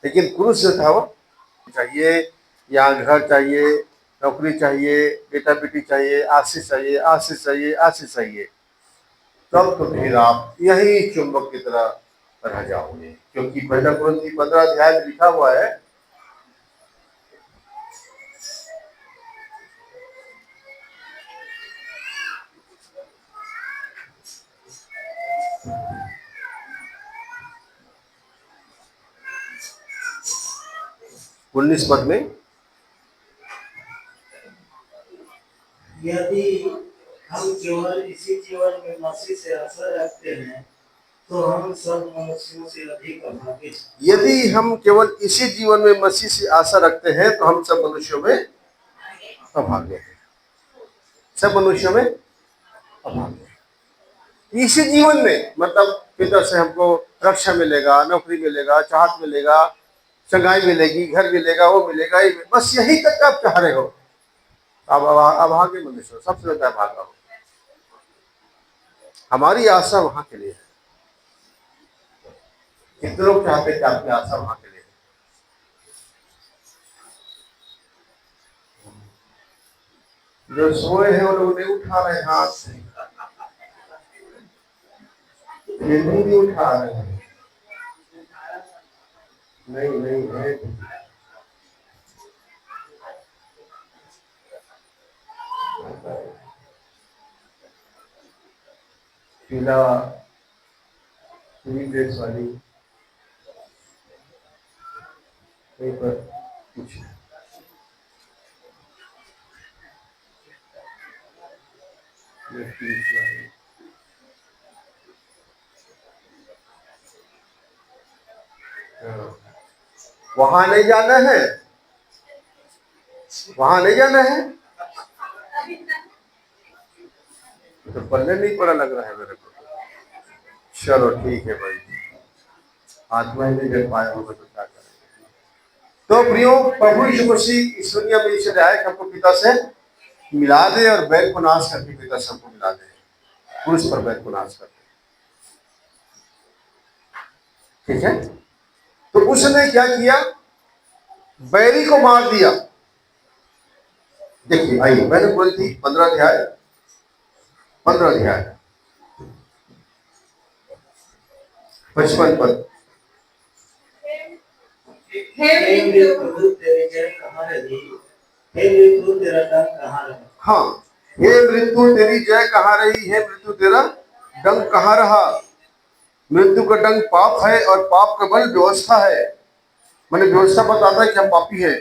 लेकिन पुरुष जो था वो चाहिए, यहाँ घर चाहिए, नौकरी चाहिए, बेटा बेटी चाहिए, आशीष चाहिए, आशीष चाहिए, आशीष चाहिए। तब तो फिर आप यही चुंबक की तरह रह जाओगे, क्योंकि पहला कुरिन्थी 15 अध्याय में लिखा हुआ है, उन्नीस पद में, यदि हम केवल इसी जीवन में मसीह से आशा रखते हैं तो हम सब मनुष्यों से अधिक अभागे। यदि हम केवल इसी जीवन में मसीह से आशा रखते हैं तो हम सब मनुष्यों में अभागे हैं। सब मनुष्यों में अभागे। इसी जीवन में मतलब पिता से हमको रक्षा मिलेगा, नौकरी मिलेगा, चाहत मिलेगा, संगाई मिलेगी, घर मिलेगा, वो मिलेगा, बस यही तक आप चाह रहे हो। अब अभागे मनुष्य सबसे ज्यादा अभागा हो। हमारी आशा वहां के लिए है। कितने लोग चाहते हैं कि आपकी आशा वहां के लिए है? जो सोए हैं वो लोग नहीं उठा रहे हाथ से, ये नहीं उठा रहे हैं। नहीं नहीं है। पीला पूरी प्लेट्स वाली कहीं पर कुछ वहां नहीं जाना है, वहां नहीं जाना है तो पल्ले नहीं पड़ा लग रहा है मेरे को। चलो ठीक है भाई, आत्मा ही नहीं जल पाया होगा तो क्या करेंगे। तो प्रियो, प्रभु यीशु मसीह इस दुनिया में इसलिए आए कि हमको पिता से मिला दे और बैर को नाश करके पिता से हमको मिला दे, पुरुष पर बैर को नाश करके। ठीक है, तो उसने क्या किया? बैरी को मार दिया। देखिए आइए, मैंने बोली थी 15 अध्याय 55 पद। हे मृत्यु तेरी जय कहाँ रही? हे मृत्यु तेरा डंक कहाँ रहा? हाँ, हे मृत्यु तेरी जय कहाँ रही? हे मृत्यु तेरा डंक कहाँ रहा? मृत्यु का डंक पाप है और पाप का बल व्यवस्था है। मैंने व्यवस्था बताता है कि हम पापी हैं,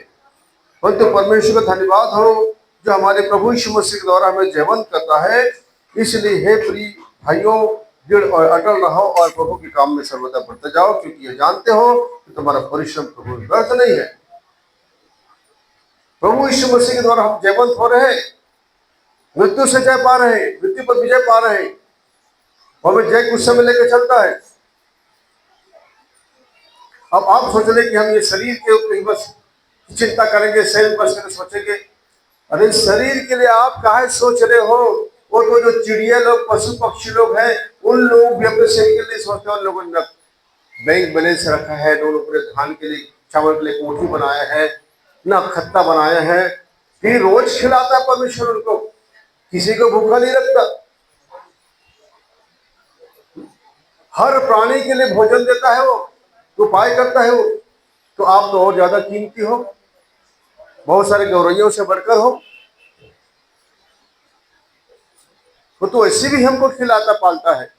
परंतु परमेश्वर का धन्यवाद हो जो हमारे प्रभु यीशु मसीह के द्वारा हमें जयवंत करता है। इसलिए हे प्रिय भाइयों, दृढ़ और अटल रहो और प्रभु के काम में सर्वदा बढ़ते जाओ, क्योंकि ये जानते हो कि तुम्हारा परिश्रम प्रभु व्यर्थ नहीं है। प्रभु यीशु मसीह के द्वारा हम जयवंत हो रहे हैं, मृत्यु से जय पा रहे हैं, मृत्यु पर विजय पा रहे हैं। हमें जय कुछ समय लेकर चलता है। अब आप सोच रहे कि हम ये शरीर के ऊपर ही बस चिंता करेंगे, शरीर बस कर सोचेंगे। अरे शरीर के लिए आप काहे सोच रहे हो? वो तो जो चिड़िया लोग, पशु पक्षी लोग हैं, उन लोग भी अपने शरीर के लिए सोचते हैं। उन लोगों ने बैंक बैलेंस रखा है, उन लोगों ने धान के लिए, चावल के लिए कोठी बनाया है, ना खत्ता बनाया है, फिर रोज खिलाता है परमेश्वर उनको, किसी को भूखा नहीं रखता। हर प्राणी के लिए भोजन देता है, वो उपाय करता है वो। तो आप तो और ज्यादा कीमती हो, बहुत सारे गौरैयों से बढ़कर हो। वो तो ऐसे भी हमको खिलाता पालता है।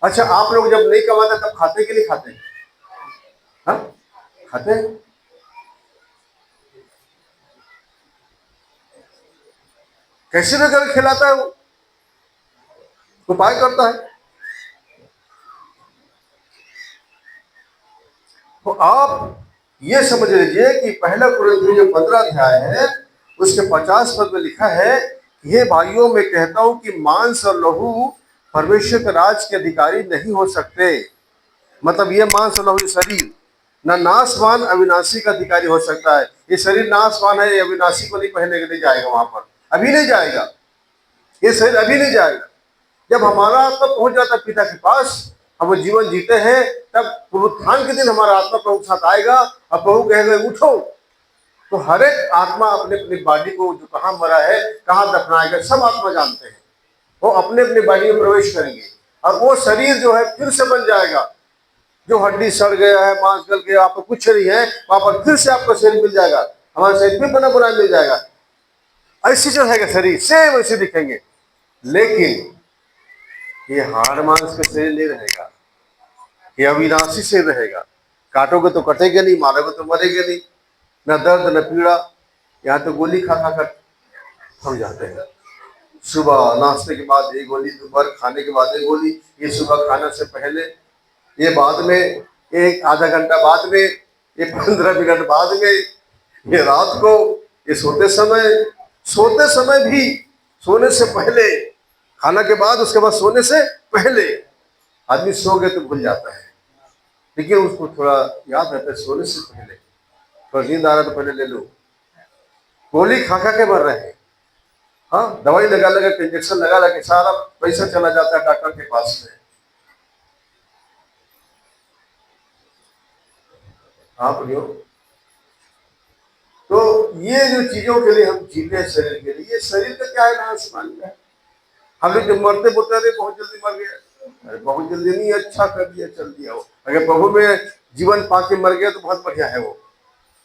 अच्छा, आप लोग जब नहीं कमाते तब खाते के लिए खाते हैं? हाँ, खाते हैं। कैसे भी कर खिलाता है वो, उपाय करता है। तो आप ये समझ लीजिए कि पहला कुरिन्थी जो 15 अध्याय है उसके 50 पद में लिखा है, हे भाइयों, मैं कहता हूं कि मांस और लहू परमेश्वर के राज के अधिकारी नहीं हो सकते। मतलब ये मांस और लहू, ये शरीर ना नाशवान अविनाशी का अधिकारी हो सकता है। ये शरीर नाशवान है, अविनाशी को नहीं पहनने के लिए जाएगा वहां पर, अभी नहीं जाएगा। ये शरीर अभी नहीं जाएगा। जब हमारा आत्मा पहुंच जाता पिता के पास, हम वो जीवन जीते हैं, तब पुनरुत्थान के दिन हमारा आत्मा प्रभु के साथ आएगा और प्रभु कहेगा उठो। तो हर एक आत्मा अपने अपनी बॉडी को जो कहाँ मरा है, कहाँ दफनाएगा, सब आत्मा जानते हैं। वो अपने अपनी बॉडी में प्रवेश करेंगे और वो शरीर जो है फिर से बन जाएगा। जो हड्डी सड़ गया है, मांस गल गया, आपको कुछ नहीं है, वहां पर फिर से आपका शरीर मिल जाएगा, हमारा शरीर भी बना बनाया मिल जाएगा। ऐसी जो है शरीर सेम ऐसे दिखेंगे। लेकिन ये हाड़ मांस का शरीर नहीं रहेगा, ये अविनाशी से रहेगा। काटोगे तो कटेगा नहीं, मारोगे तो मरेगा नहीं, न दर्द न पीड़ा। यहाँ तो गोली खा खा कर थक जाते हैं। सुबह नाश्ते के बाद एक गोली, दोपहर खाने के बाद एक गोली, ये सुबह खाने से पहले, ये बाद में, एक आधा घंटा बाद में, ये 15 मिनट बाद में, ये रात को, ये सोते समय भी, सोने से पहले, खाना के बाद, उसके बाद सोने से पहले। आदमी सो गए तो भूल जाता है, लेकिन उसको थोड़ा याद रहता है सोने से पहले, थोड़ा नींद आ रहा तो पहले ले लो। गोली खा खा के मर रहे हैं। हाँ, दवाई लगा लगा के, इंजेक्शन लगा लगा के सारा पैसा चला जाता है डॉक्टर के पास में। हाँ बोलियो। तो ये जो चीजों के लिए हम जीते हैं, शरीर के लिए, ये शरीर का क्या है ना, आसमान का है। हम लोग जब मरते बोलते अरे बहुत जल्दी मर गया, अरे बहुत जल्दी नहीं, अच्छा कर दिया, चल दिया। वो अगर प्रभु में जीवन पाके मर गया तो बहुत बढ़िया है वो,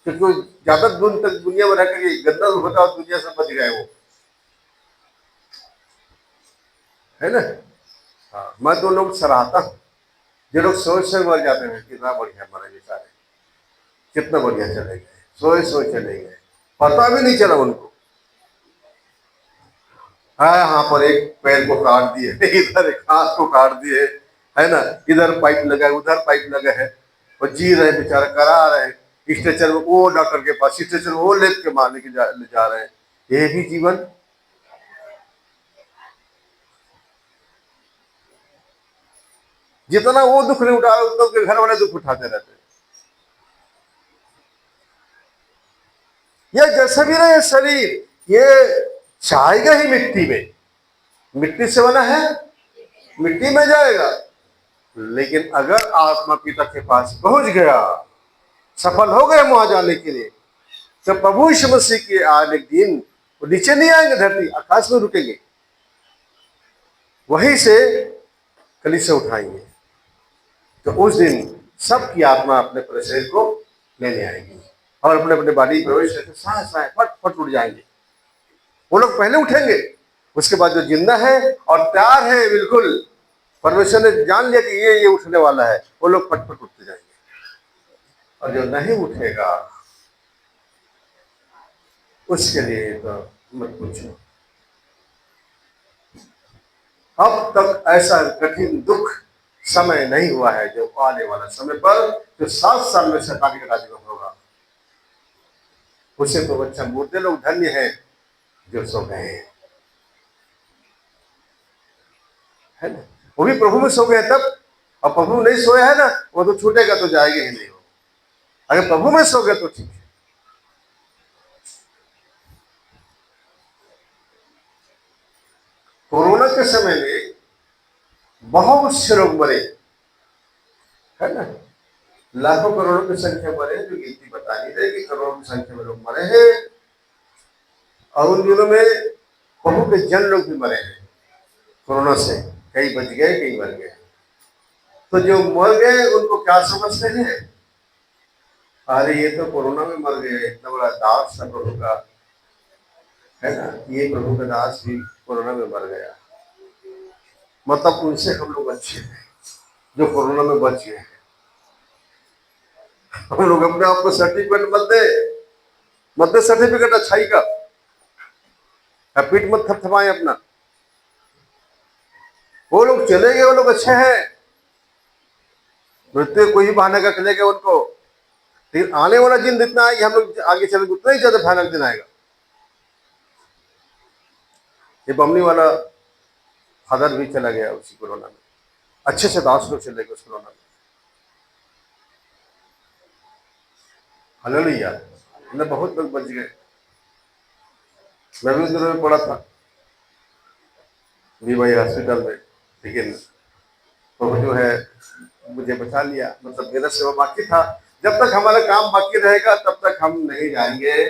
क्योंकि ज्यादा दिन तक दुनिया में रह कर गंदा होता और दुनिया से बच गए वो, है ना। हाँ, मैं तो लोग सराहता हूँ जो लोग सोच से मर जाते हैं, कितना बढ़िया मरे बेचारे, कितना बढ़िया चले गए, सोए चले गए, पता भी नहीं चला उनको। हाँ, यहाँ पर एक पैर को काट दिए, इधर एक हाथ को काट दिए, है ना, इधर पाइप लगा है, उधर पाइप लगा है, और जी रहे बेचारा, करा रहे हैं स्ट्रेचर में, वो डॉक्टर के पास, स्ट्रेचर वो लेप के मारने के ले जा रहे हैं। ये भी जीवन। जितना वो दुख नहीं उठा रहे, उतना उसके घर वाले दुख उठाते रहते हैं। यह जैसा भी रहे शरीर, ये जाएगा ही मिट्टी में, मिट्टी से बना है, मिट्टी में जाएगा। लेकिन अगर आत्मा पिता के पास पहुंच गया, सफल हो गए वहां जाने के लिए, तो प्रभु यीशु मसीह के आने के दिन वो नीचे नहीं आएंगे, धरती आकाश में रुकेंगे, वहीं से कलीसिया उठाएंगे। तो उस दिन सबकी आत्मा अपने अपने शरीर को लेने आएगी और अपने अपने बॉडी प्रवेश करके साए साए फट फट उठ जाएंगे। वो लोग पहले उठेंगे, उसके बाद जो जिंदा है और तैयार है बिल्कुल, परमेश्वर ने जान लिया कि ये उठने वाला है, वो लोग फट फट उठते जाएंगे। और जो नहीं उठेगा उसके लिए तो मत पूछो। अब तक ऐसा कठिन दुख समय नहीं हुआ है जो आने वाला समय पर, जो 7 साल में शैतान का राज्य होगा, उसे तो बच्चा मूर्ते लोग धन्य है जो सो गए हैं, है ना। वो भी प्रभु में सो गए तब, और प्रभु नहीं सोया है ना, वो तो छूटेगा तो जाएगा ही नहीं। अगर प्रभु में सो गए तो ठीक है। कोरोना के समय में बहुत से लोग मरे, है ना, लाखों करोड़ों की संख्या मरे, जो गिनती बता नहीं रहे कि करोड़ों की संख्या में लोग मरे हैं। और उन दिनों में बहुत के जन लोग भी मरे हैं कोरोना से, कई बच गए, कई मर गए। तो जो मर गए उनको क्या समझते हैं, अरे ये तो कोरोना में मर गए, इतना बड़ा दास था प्रभु का, है ना, ये प्रभु का दास भी कोरोना में मर गया। मतलब उनसे हम लोग अच्छे हैं जो कोरोना में बच गए हैं। हम लोग अपने आप को सर्टिफिकेट मत दे सर्टिफिकेट अच्छाई का, पीठ मत थपथपाएं अपना। वो लोग चले गए, वो लोग अच्छे हैं, मृत्यु कोई भी बहाने का चले गए उनको, लेकिन आने वाला दिन जितना है हम लोग आगे चले उतना ही ज्यादा भयानक दिन आएगा। ये बमनी वाला फादर भी चला गया उसी कोरोना में, अच्छे से 10 लोग चले गए उस कोरोना में। हालेलुया, मतलब बहुत लोग बच गए। मैं भी उस दिनों में पड़ा था भी भाई हॉस्पिटल में, लेकिन प्रभु जो है मुझे बचा लिया, मतलब मेरा सेवा बाकी था। जब तक हमारा काम बाकी रहेगा तब तक हम नहीं जाएंगे।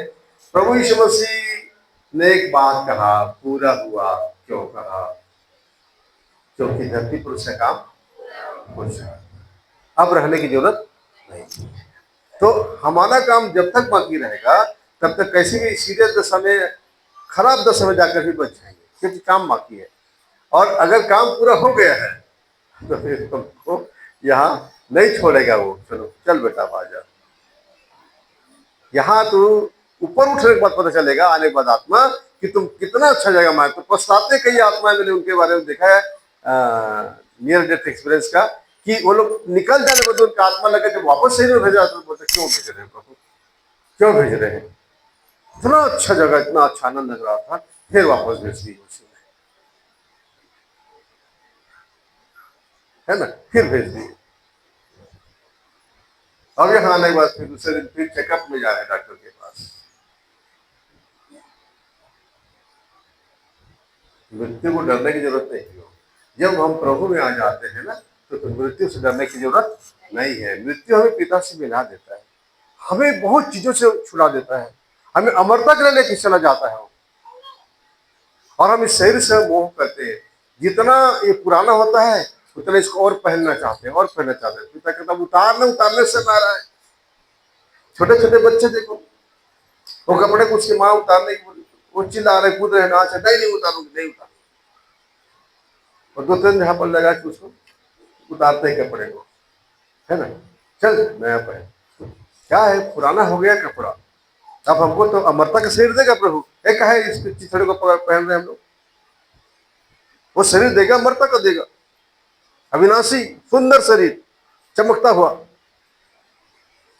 प्रभु यीशु मसीह ने एक बात कहा, पूरा हुआ। क्यों कहा? क्योंकि धरती पर उसका काम हो जाए, अब रहने की जरूरत नहीं। तो हमारा काम जब तक बाकी रहेगा तब तक कैसी भी सीरियस दशा में, खराब दशा में जाकर भी बच जाएंगे, क्योंकि काम बाकी है। और अगर काम पूरा हो गया है तो फिर तुमको यहाँ नहीं छोड़ेगा वो। चलो चल बेटा बाजा, यहाँ तू ऊपर उठने के बाद पता चलेगा, आने के बाद आत्मा, कि तुम कितना अच्छा जगह में। तो पछताते कई आत्माएं मैंने उनके बारे में देखा है, नियर डेथ एक्सपीरियंस का, कि वो लोग निकल जाने के बाद उनका आत्मा लगे जब वापस शरीर में भेजा तो बोलते क्यों भेज रहे हैं प्रभु, क्यों भेज रहे हैं? इतना अच्छा जगह, इतना अच्छा आनंद लग रहा था, फिर वापस भेज दी उसी में, है ना, फिर भेज दिए। अब यहाँ आने के बाद फिर दूसरे दिन फिर चेकअप में जा रहे हैं डॉक्टर के पास। मृत्यु को डरने की जरूरत नहीं है। जब हम प्रभु में आ जाते हैं ना, तो फिर मृत्यु से डरने की जरूरत नहीं है। मृत्यु हमें पिता से मिला देता है, हमें बहुत चीजों से छुड़ा देता है, हमें अमरता के लिए लेके चला जाता है। और हम इस शरीर से मोह करते हैं, जितना ये पुराना होता है उतना इसको और पहनना चाहते हैं, और पहनना चाहते हैं। पिता कहता उतारने से ना रहा है। छोटे छोटे बच्चे देखो, वो कपड़े को उसकी माँ उतारने की बोली, वो चिल्ला रहे, कूद रहे, नाच रहे, नहीं उतारूंगी, नहीं उतारूंगी। और दो तीन यहाँ पर लगा कि उसको उतारते हैं कपड़े को, है ना, चल नया पहन। क्या है, पुराना हो गया कपड़ा, अब हमको तो अमरता का शरीर देगा प्रभु। एक है इस चिथड़े को पहन रहे हम लोग, वो शरीर देगा, अमरता का देगा, अविनाशी सुंदर शरीर, चमकता हुआ,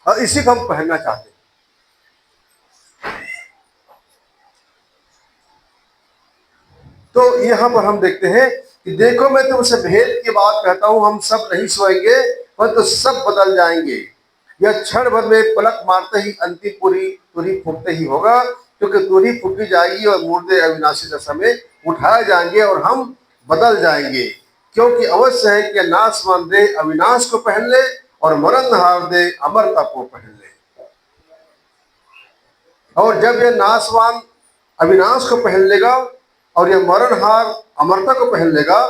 और इसी को हम पहनना चाहते हैं। तो यहाँ पर हम देखते हैं कि देखो मैं तुमसे भेद की बात कहता हूं, हम सब नहीं सोएंगे परंतु सब बदल जाएंगे। यह क्षण भर में पलक मारते ही अंतिम तुरही फूटते ही होगा, क्योंकि तुरही फूटी जाएगी और मुर्दे अविनाशी दशा में उठाए जाएंगे और हम बदल जाएंगे। क्योंकि अवश्य है कि नाशवान देह अविनाश को पहन ले और मरणहार देह अमरता को पहन ले। और जब यह नाशवान अविनाश को पहन लेगा और यह मरणहार अमरता को पहन लेगा,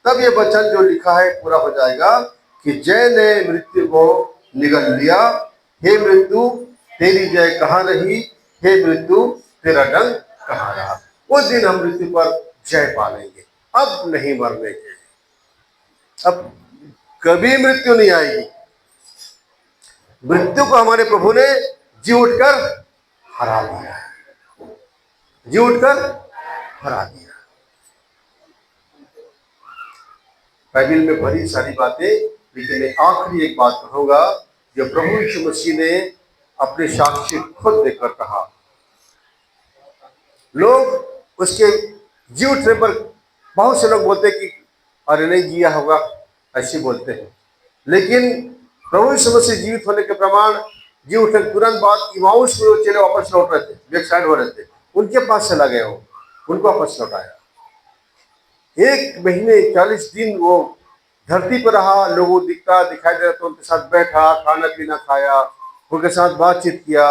तब यह वचन जो लिखा है पूरा हो जाएगा कि जय ने मृत्यु को निगल लिया, हे मृत्यु तेरी जय कहाँ रही, हे मृत्यु तेरा डंक कहाँ रहा। उस दिन हम मृत्यु पर जय पालेंगे, अब नहीं मरने के, अब कभी मृत्यु नहीं आएगी। मृत्यु को हमारे प्रभु ने जी उठकर हरा दिया, जी उठकर हरा दिया। बाइबल में बड़ी सारी बातें, लेकिन मैं आखिरी एक बात कहूंगा जो प्रभु यीशु मसीह ने अपने साक्षी खुद देकर कहा। लोग उसके जी उठने पर बहुत से लोग बोलते कि अरे नहीं जिया होगा, ऐसे बोलते हैं। लेकिन प्रभु यीशु मसीह जीवित होने के प्रमाण, जी उठने के तुरंत बाद इमाउस में चले वापस लौट रहे थे, बैक साइड हो रहे थे, उनके पास चला गया वो, उनको वापस लौटाया। 1 महीने 40 दिन वो धरती पर रहा, लोगों दिखाई दे रहा तो उनके साथ बैठा, खाना पीना खाया, उनके साथ बातचीत किया।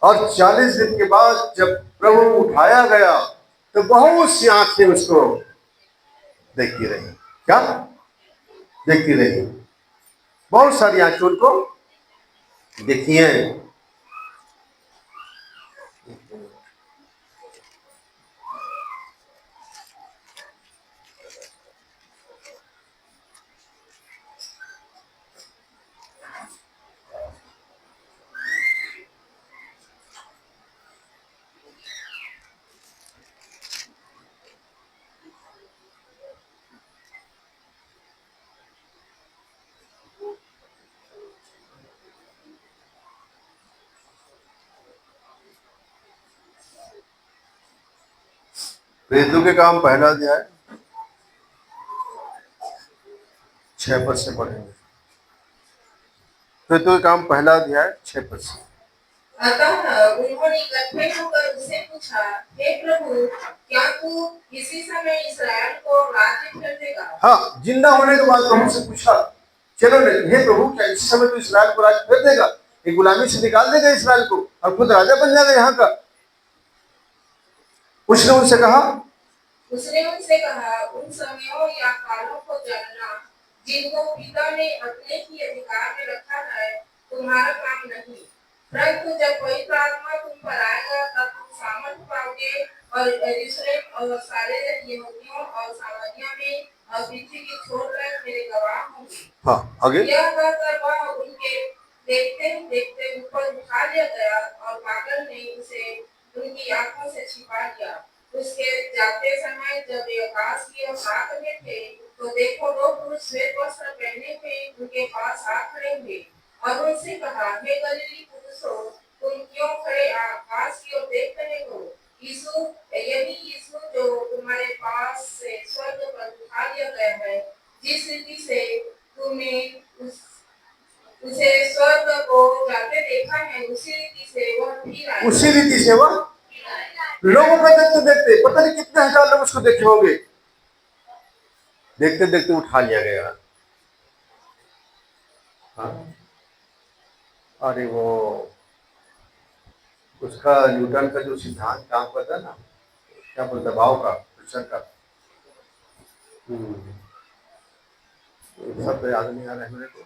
और 40 दिन के बाद जब प्रभु उठाया गया तो बहुत सी आंखें उसको देखती रही। क्या देखती रही? बहुत सारी आंखें उनको देखी हैं। प्रेरितों के काम पहला अध्याय 6 पद से पढ़ेंगे। प्रेरितों के काम पहला अध्याय 6 पद से। अतः उन्होंने इकट्ठे होकर उससे पूछा, हे प्रभु, क्या तू इसी समय इसराइल को राज्य कर देगा? हाँ, जिंदा होने के बाद प्रभु से पूछा, चलो नहीं, हे प्रभु, क्या इस समय तो इसराइल को राज्य कर देगा? एक गुलामी से निकाल देगा इसराइल को और खुद राजा बन जाएगा यहाँ का? उसने उनसे कहा, उन समयों या कालों को जानना जिनको पिता ने अपने ही अधिकार में रखा है तुम्हारा काम नहीं, परंतु जब पवित्र आत्मा तुम पर आएगा तब तुम सामर्थ पाओगे और यरूशलेम और सारे यहूदियों और सामरिया में और पृथ्वी की छोर तक मेरे गवाह होंगे। हाँ, आगे। यह कहकर वह उनके देखते देखते ऊपर उठा लिया गया और पागल ने उसे उनकी आंखों से छिपा लिया। उसके जाते समय जब वे आकाश की ओर ताक रहे थे तो देखो, दो पुरुष श्वेत वस्त्र पहने हुए उनके पास आ खड़े हुए और उनसे कहा, हे गलीली पुरुषों, तुम क्यों खड़े आकाश की ओर देख रहे हो? यही यीशु जो तुम्हारे पास से स्वर्ग पर उठा लिया गया है, जिस रीति से तुमने उसे स्वर्ग को जाते देखा है, उसी रीति से वह फिर आएगा। उसी रीति से वह लोगों को देखते देखते पता नहीं कितने हजार लोग उसको देखे होंगे, देखते देखते उठा लिया गया। हाँ, अरे वो उसका न्यूटन का जो सिद्धांत काम करता ना, क्या बोलता, दबाव का, प्रेशर का, सब तो याद नहीं आ रहा है मेरे को।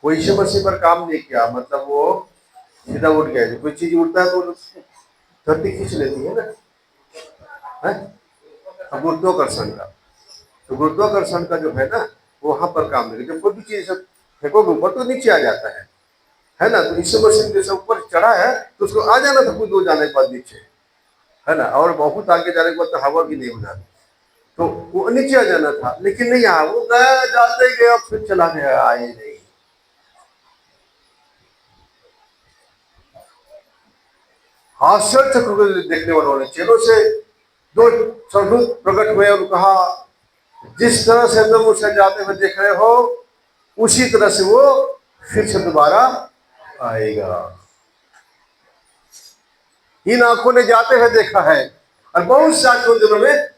वो यीशु मसीह पर काम नहीं किया, मतलब वो सीधा उठ गया। कोई चीज उठता है तो धरती खींच लेती है ना, है? अब गुरुत्वाकर्षण का, तो गुरुत्वाकर्षण का जो है ना, वो वहां पर काम नहीं। जब कोई भी चीज सब फेंकोगे ऊपर तो नीचे आ जाता है ना? तो यीशु मसीह जैसे ऊपर चढ़ा है तो उसको आ जाना था, खुद हो जाने के बाद नीचे, है ना? और बहुत आगे जाने के बाद तो हवा भी नहीं उड़ा, तो वो नीचे आ जाना था, लेकिन नहीं आया। वो गया, जाते गया, फिर चला गया, आए नहीं। आश्चर्य को देखने वालों ने चेलों से दो स्वर्गदूत प्रकट हुए और कहा, जिस तरह से तुम उसे जाते हुए देख रहे हो उसी तरह से वो फिर से दोबारा आएगा। इन आंखों ने जाते हुए देखा है और बहुत से आंखों दिनों में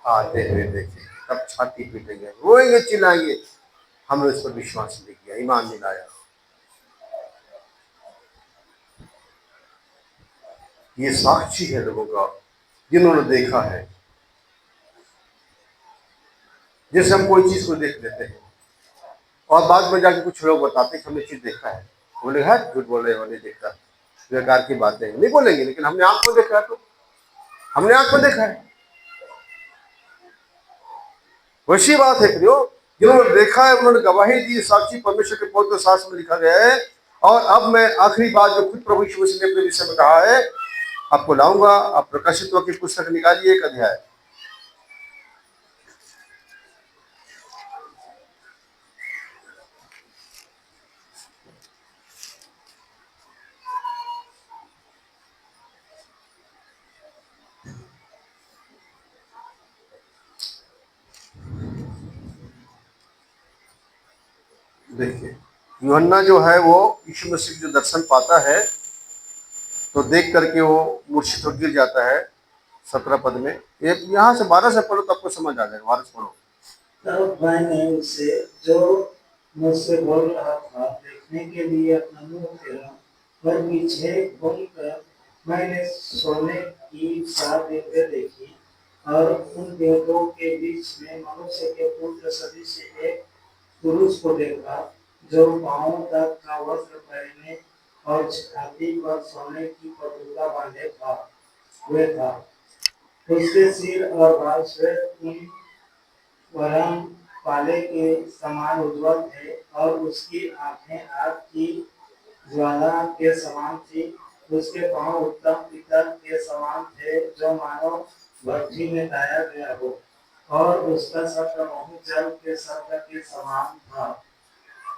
आते हुए देखे। तब छाती पीटेंगे, रोएंगे, चिल्लाएंगे, हमने उस पर विश्वास नहीं किया, ईमान नहीं लाया। ये साक्षी है लोगों का जिन्होंने देखा है। जैसे हम कोई चीज को देख लेते हैं और बाद में जाके कुछ लोग बताते हैं कि हमने चीज देखा है, बोले है झूठ बोल रहे हो, नहीं देखा, बेकार की बातें नहीं बोलेंगे, लेकिन हमने आंख को देखा है, तो हमने आंख को देखा है। वैसी बात है प्रियो, जिन्होंने देखा है उन्होंने गवाही दी, साक्षी परमेश्वर के पवित्र शास्त्र में लिखा गया है। और अब मैं आखिरी बात जो खुद प्रभु यीशु मसीह ने अपने विषय में कहा है आपको लाऊंगा। आप प्रकाशित की पुस्तक निकालिए, एक अध्याय। देखिए, यूहन्ना जो है वो यीशु मसीह जो दर्शन पाता है तो देख करके वो मूर्छित हो गिर जाता है। 17 पद में, यहाँ से 12 से पढ़ो तो आपको समझ आ जाएगा। 12 से पढ़ो। तब मैंने उसे जो मुझसे बोल रहा था देखने के लिए अपना मुंह फेरा, पर पीछे घूमकर मैंने सोने की 7 देवतें देखी और उन देवताओं के बीच में मनुष्य के पुत्र सदृश एक पुरुष को देखा, जो पांवों तक का वस्त्र पहने और छाती पर सोने की पटुका बांधे हुए था। उसके सिर और बाल श्वेत ऊन वरन पाले के समान उज्ज्वल थे और उसकी आंखें आग की ज्वाला के समान थी। उसके पांव उत्तम पीतल के समान थे, जो मानो भट्ठी में दाया गया हो, और उसका शब्द बहुत जल के शब्द के समान था।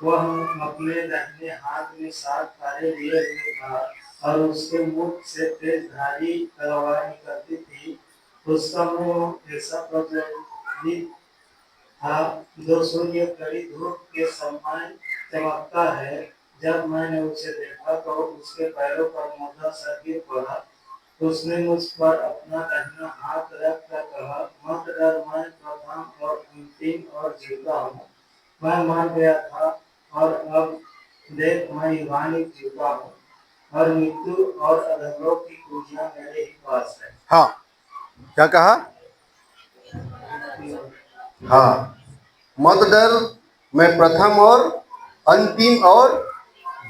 वह अपने दाहिने हाथ में 7 तारे लिए हुए था और उसके मुख से तेजधारी तलवार निकलती थी। उसका मुंह ऐसा प्रज्वलित था जो सूर्य कड़ी धूप के समान चमकता है, जब मैंने उसे देखा तो उसके पैरों पर मुद्दा सा गिर पड़ा। उसने मुझ पर अपना दाहिना हाथ रख कर कहा, मत डर, मैं प्रथम और अंतिम और जीविता हूँ। मैं मर गया था और अब देख मैं युगानुयुग जीविता हूँ, और मृत्यु और अधोलोक की कुंजियां मेरे ही पास है। हाँ, क्या कहा? हाँ, मत डर, मैं प्रथम और अंतिम और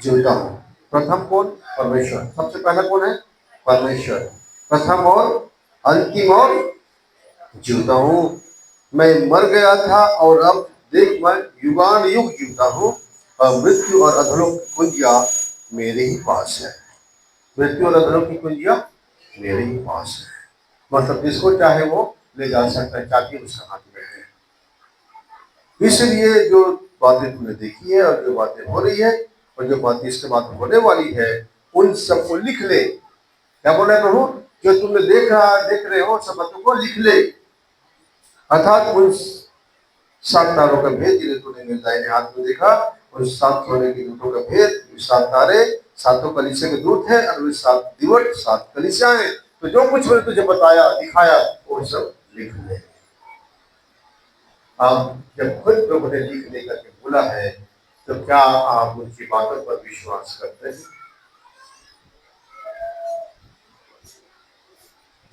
जीविता हूँ। प्रथम कौन? परमेश्वर। सबसे पहला कौन है? परमेश्वर। प्रथम और अंतिम और जीविता हूँ। मैं मर गया था और अब देख मैं युगान युग जीविता हूँ, और मृत्यु और अधोलोक की कुंजियां मेरे ही पास है। मृत्यु और अधोलोक की कुंजियां मेरे ही पास है। मतलब जिसको चाहे वो ले जा सकता है, चाबी उसके हाथ में है। इसलिए जो बातें तुमने देखी है और जो बातें हो रही है और जो बातें इसके बाद होने वाली है, उन सबको लिख ले। क्या बोल रहे प्रभु? जो तुमने देख रहे हो सब बातों को लिख ले। अर्थात उन 7 तारों का भेद जिन्हें तूने मेरे दाहिने हाथ में देखा, उन 7 सोने के दूतों का भेद, 7 तारे 7 कलीसिया के दूत हैं, और वे 7 दिवट 7 कलीसियां हैं। तो जो कुछ मैंने तुझे बताया दिखाया वो सब लिख ले। अब जब खुद प्रभु ने लिखने करके बोला है, तो क्या आप उनकी बातों पर विश्वास करते हैं?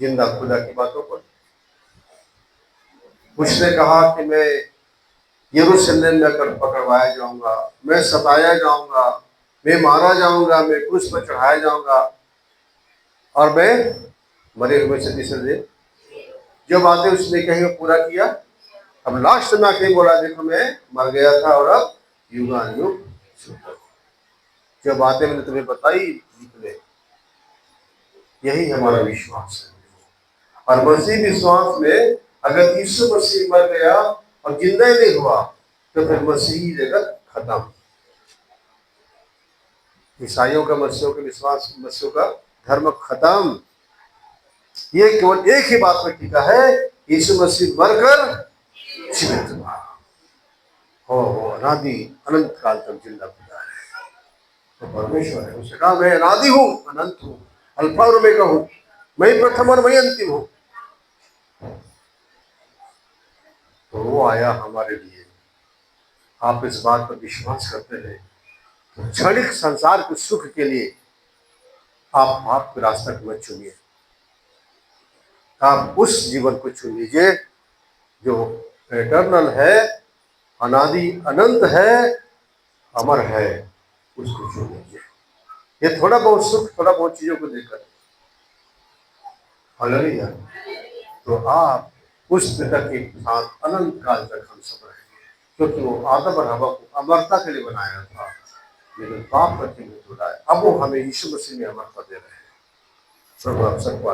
जिंदा खुदा की बातों पर। उसने कहा कि मैं यरूशलेम में पकड़वाया जाऊंगा, मैं सताया जाऊंगा, मैं मारा जाऊंगा, मैं क्रूस पर चढ़ाया जाऊंगा, और मैं मरे हुए से तीसरे दिन। जो बातें उसने कही वो पूरा किया। अब लास्ट में आके बोला, देखो मैं मर गया था और अब युगानुयुग जीविता हूं। जो बातें मैंने तुम्हें बताई निकले, यही हमारा विश्वास है। और मसीह विश्वास में अगर यीशु मसीह मर गया और जिंदा ही नहीं हुआ, तो फिर मसीही जगत खत्म। ईसाइयों का मसीहों के विश्वास, मसीहों का धर्म खत्म। ये केवल एक ही बात पर टिका है, यीशु मसीह मरकर जीवित हुआ। हो अनादि अनंत काल तक जिंदा खुदा है, तो परमेश्वर है। उसने कहा मैं अनादि हूँ, अनंत हूँ, अल्फा और ओमेगा हूँ, मैं प्रथम और मैं अंतिम हूँ। तो वो आया हमारे लिए। आप इस बात पर विश्वास करते हैं तो क्षणिक संसार के सुख के लिए आप पाप के रास्ता को मत चुनिए। आप उस जीवन को चुन लीजिए जो एटर्नल है, अनादि अनंत है, अमर है। उसको चुन लीजिए। ये थोड़ा बहुत सुख, थोड़ा बहुत चीजों को देखकर, हालेलुया, तो आप उस पिता के साथ अनंत काल तक हम सब रहेंगे। क्योंकि वो आदम और हवा को अमरता के लिए बनाया था, लेकिन पाप करके मृत्यु लाया। अब वो हमें यीशु मसीह में अमरता दे रहे हैं। प्रभु आप सबको